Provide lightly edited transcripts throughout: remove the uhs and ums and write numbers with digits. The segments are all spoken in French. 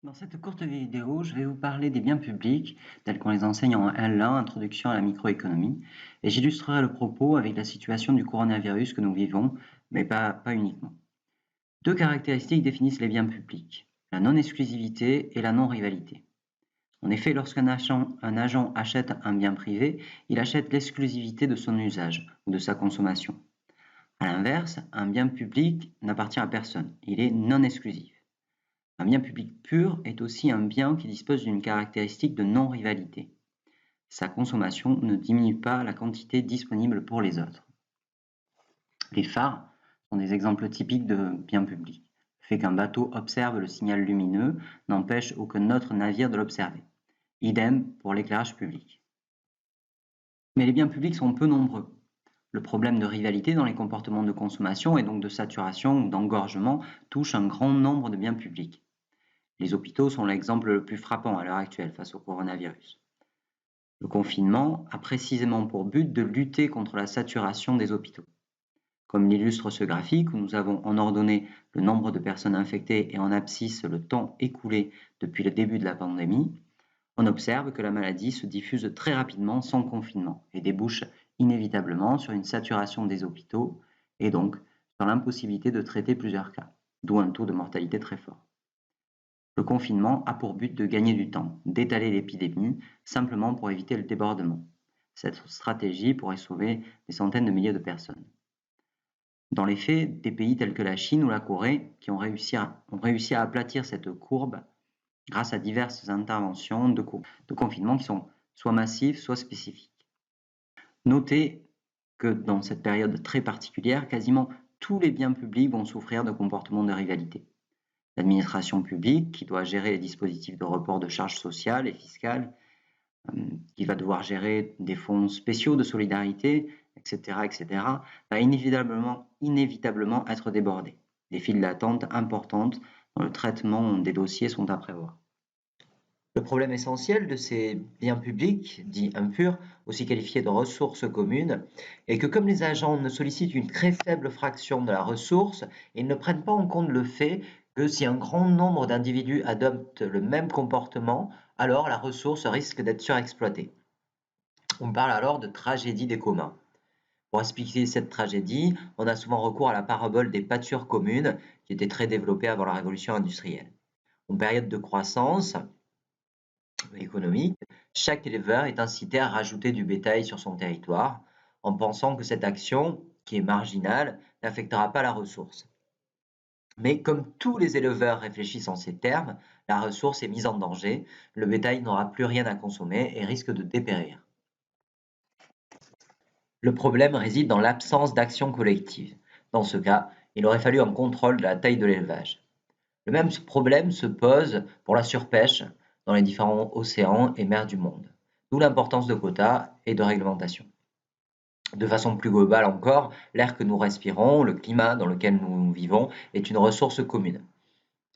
Dans cette courte vidéo, je vais vous parler des biens publics, tels qu'on les enseigne en L1, Introduction à la microéconomie, et j'illustrerai le propos avec la situation du coronavirus que nous vivons, mais pas uniquement. Deux caractéristiques définissent les biens publics, la non-exclusivité et la non-rivalité. En effet, lorsqu'un agent achète un bien privé, il achète l'exclusivité de son usage ou de sa consommation. A l'inverse, un bien public n'appartient à personne, il est non exclusif. Un bien public pur est aussi un bien qui dispose d'une caractéristique de non-rivalité. Sa consommation ne diminue pas la quantité disponible pour les autres. Les phares sont des exemples typiques de biens publics. Le fait qu'un bateau observe le signal lumineux n'empêche aucun autre navire de l'observer. Idem pour l'éclairage public. Mais les biens publics sont peu nombreux. Le problème de rivalité dans les comportements de consommation et donc de saturation ou d'engorgement touche un grand nombre de biens publics. Les hôpitaux sont l'exemple le plus frappant à l'heure actuelle face au coronavirus. Le confinement a précisément pour but de lutter contre la saturation des hôpitaux. Comme l'illustre ce graphique où nous avons en ordonnée le nombre de personnes infectées et en abscisse le temps écoulé depuis le début de la pandémie, on observe que la maladie se diffuse très rapidement sans confinement et débouche inévitablement sur une saturation des hôpitaux et donc sur l'impossibilité de traiter plusieurs cas, d'où un taux de mortalité très fort. Le confinement a pour but de gagner du temps, d'étaler l'épidémie, simplement pour éviter le débordement. Cette stratégie pourrait sauver des centaines de milliers de personnes. Dans les faits, des pays tels que la Chine ou la Corée ont réussi à aplatir cette courbe grâce à diverses interventions de confinement qui sont soit massives, soit spécifiques. Notez que dans cette période très particulière, quasiment tous les biens publics vont souffrir de comportements de rivalité. L'administration publique qui doit gérer les dispositifs de report de charges sociales et fiscales, qui va devoir gérer des fonds spéciaux de solidarité, etc., va inévitablement être débordée. Des files d'attente importantes dans le traitement des dossiers sont à prévoir. Le problème essentiel de ces biens publics, dits impurs, aussi qualifiés de ressources communes, est que comme les agents ne sollicitent une très faible fraction de la ressource, ils ne prennent pas en compte le fait que si un grand nombre d'individus adoptent le même comportement, alors la ressource risque d'être surexploitée. On parle alors de tragédie des communs. Pour expliquer cette tragédie, on a souvent recours à la parabole des pâtures communes, qui était très développée avant la révolution industrielle. En période de croissance économique, chaque éleveur est incité à rajouter du bétail sur son territoire, en pensant que cette action, qui est marginale, n'affectera pas la ressource. Mais comme tous les éleveurs réfléchissent en ces termes, la ressource est mise en danger, le bétail n'aura plus rien à consommer et risque de dépérir. Le problème réside dans l'absence d'action collective. Dans ce cas, il aurait fallu un contrôle de la taille de l'élevage. Le même problème se pose pour la surpêche dans les différents océans et mers du monde, d'où l'importance de quotas et de réglementation. De façon plus globale encore, l'air que nous respirons, le climat dans lequel nous vivons est une ressource commune.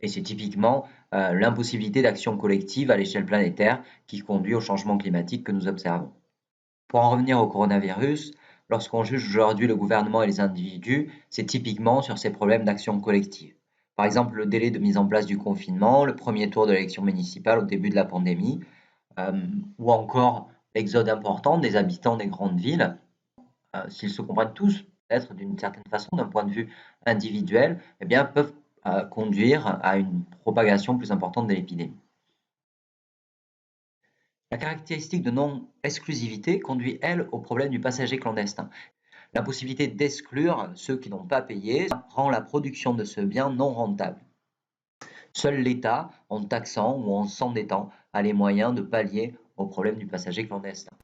Et c'est typiquement l'impossibilité d'action collective à l'échelle planétaire qui conduit au changement climatique que nous observons. Pour en revenir au coronavirus, lorsqu'on juge aujourd'hui le gouvernement et les individus, c'est typiquement sur ces problèmes d'action collective. Par exemple, le délai de mise en place du confinement, le premier tour de l'élection municipale au début de la pandémie, euh, ou encore l'exode important des habitants des grandes villes, s'ils se comprennent tous, peut-être d'une certaine façon, d'un point de vue individuel, eh bien, peuvent conduire à une propagation plus importante de l'épidémie. La caractéristique de non-exclusivité conduit, elle, au problème du passager clandestin. L'impossibilité d'exclure ceux qui n'ont pas payé rend la production de ce bien non rentable. Seul l'État, en taxant ou en s'endettant, a les moyens de pallier au problème du passager clandestin.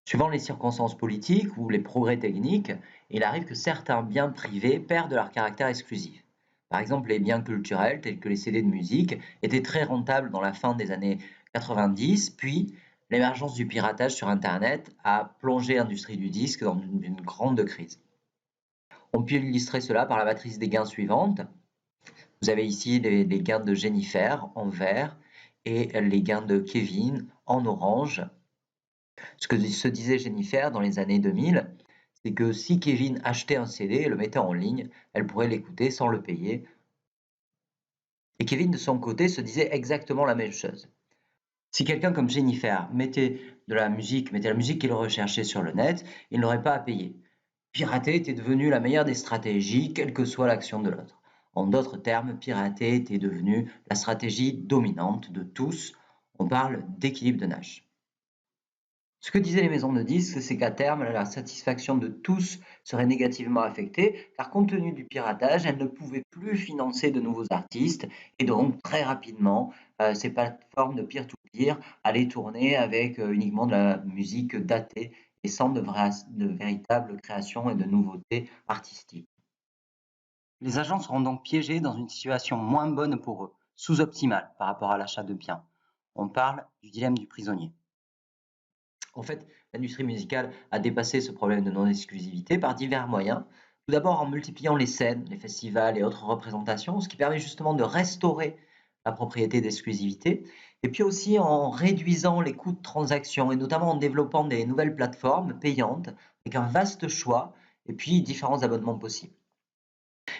Suivant les circonstances politiques ou les progrès techniques, il arrive que certains biens privés perdent leur caractère exclusif. Par exemple, les biens culturels tels que les CD de musique étaient très rentables dans la fin des années 90, puis l'émergence du piratage sur Internet a plongé l'industrie du disque dans une grande crise. On peut illustrer cela par la matrice des gains suivante. Vous avez ici les gains de Jennifer en vert et les gains de Kevin en orange. Ce que se disait Jennifer dans les années 2000, c'est que si Kevin achetait un CD et le mettait en ligne, elle pourrait l'écouter sans le payer Et Kevin, de son côté, se disait exactement la même chose. Si quelqu'un comme Jennifer mettait la musique qu'il recherchait sur le net, il n'aurait pas à payer. Pirater était devenu la meilleure des stratégies, quelle que soit l'action de l'autre. En d'autres termes, pirater était devenu la stratégie dominante de tous. On parle d'équilibre de Nash. Ce que disaient les maisons de disques, c'est qu'à terme, la satisfaction de tous serait négativement affectée, car compte tenu du piratage, elles ne pouvaient plus financer de nouveaux artistes, et donc très rapidement, ces plateformes de peer-to-peer allaient tourner avec uniquement de la musique datée et sans de véritables créations et de nouveautés artistiques. Les agents seront donc piégés dans une situation moins bonne pour eux, sous-optimale par rapport à l'achat de biens. On parle du dilemme du prisonnier. En fait, l'industrie musicale a dépassé ce problème de non-exclusivité par divers moyens. Tout d'abord en multipliant les scènes, les festivals et autres représentations, ce qui permet justement de restaurer la propriété d'exclusivité, et puis aussi en réduisant les coûts de transaction, et notamment en développant des nouvelles plateformes payantes, avec un vaste choix, et puis différents abonnements possibles.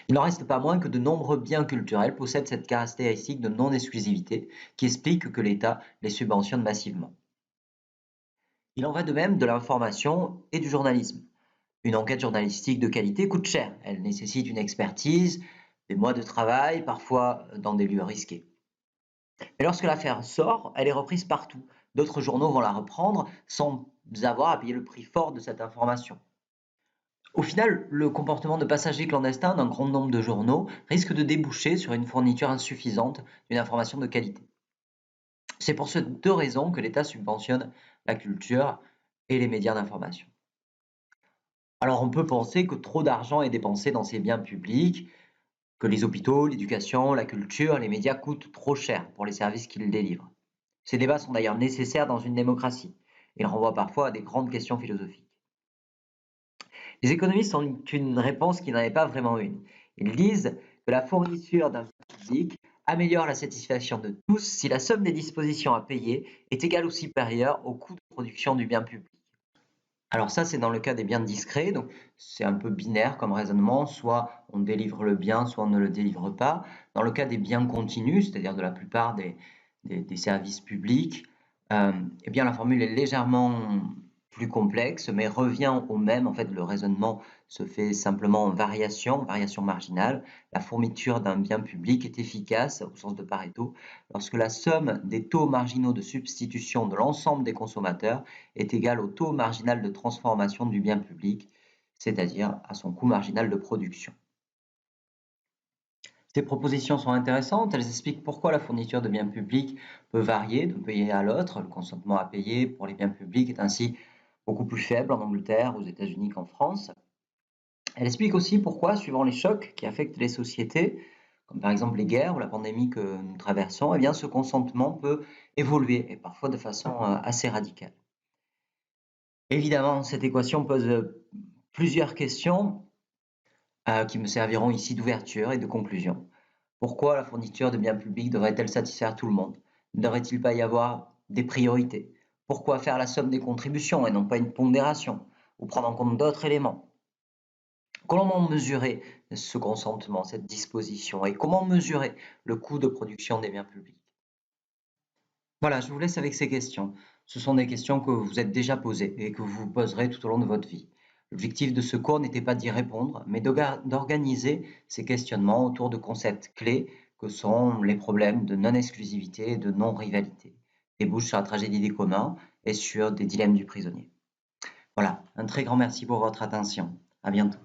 Il n'en reste pas moins que de nombreux biens culturels possèdent cette caractéristique de non-exclusivité, qui explique que l'État les subventionne massivement. Il en va de même de l'information et du journalisme. Une enquête journalistique de qualité coûte cher. Elle nécessite une expertise, des mois de travail, parfois dans des lieux risqués. Mais lorsque l'affaire sort, elle est reprise partout. D'autres journaux vont la reprendre sans avoir à payer le prix fort de cette information. Au final, le comportement de passagers clandestins d'un grand nombre de journaux risque de déboucher sur une fourniture insuffisante d'une information de qualité. C'est pour ces deux raisons que l'État subventionne la culture et les médias d'information. Alors on peut penser que trop d'argent est dépensé dans ces biens publics, que les hôpitaux, l'éducation, la culture, les médias coûtent trop cher pour les services qu'ils délivrent. Ces débats sont d'ailleurs nécessaires dans une démocratie. Ils renvoient parfois à des grandes questions philosophiques. Les économistes ont une réponse qui n'en est pas vraiment une. Ils disent que la fourniture d'un bien public améliore la satisfaction de tous si la somme des dispositions à payer est égale ou supérieure au coût de production du bien public. Alors ça, c'est dans le cas des biens discrets, donc c'est un peu binaire comme raisonnement, soit on délivre le bien, soit on ne le délivre pas. Dans le cas des biens continus, c'est-à-dire de la plupart des services publics, eh bien la formule est légèrement plus complexe, mais revient au même. En fait, le raisonnement se fait simplement en variation marginale. La fourniture d'un bien public est efficace, au sens de Pareto, lorsque la somme des taux marginaux de substitution de l'ensemble des consommateurs est égale au taux marginal de transformation du bien public, c'est-à-dire à son coût marginal de production. Ces propositions sont intéressantes, elles expliquent pourquoi la fourniture de biens publics peut varier d'un pays à l'autre. Le consentement à payer pour les biens publics est ainsi beaucoup plus faible en Angleterre, aux États-Unis qu'en France. Elle explique aussi pourquoi, suivant les chocs qui affectent les sociétés, comme par exemple les guerres ou la pandémie que nous traversons, eh bien, ce consentement peut évoluer et parfois de façon assez radicale. Évidemment, cette équation pose plusieurs questions qui me serviront ici d'ouverture et de conclusion. Pourquoi la fourniture de biens publics devrait-elle satisfaire tout le monde? Ne devrait-il pas y avoir des priorités? Pourquoi faire la somme des contributions et non pas une pondération? Ou prendre en compte d'autres éléments? Comment mesurer ce consentement, cette disposition? Et comment mesurer le coût de production des biens publics? Voilà, je vous laisse avec ces questions. Ce sont des questions que vous êtes déjà posées et que vous vous poserez tout au long de votre vie. L'objectif de ce cours n'était pas d'y répondre, mais d'organiser ces questionnements autour de concepts clés que sont les problèmes de non-exclusivité et de non-rivalité, débouchent sur la tragédie des communs et sur des dilemmes du prisonnier. Voilà, un très grand merci pour votre attention. À bientôt.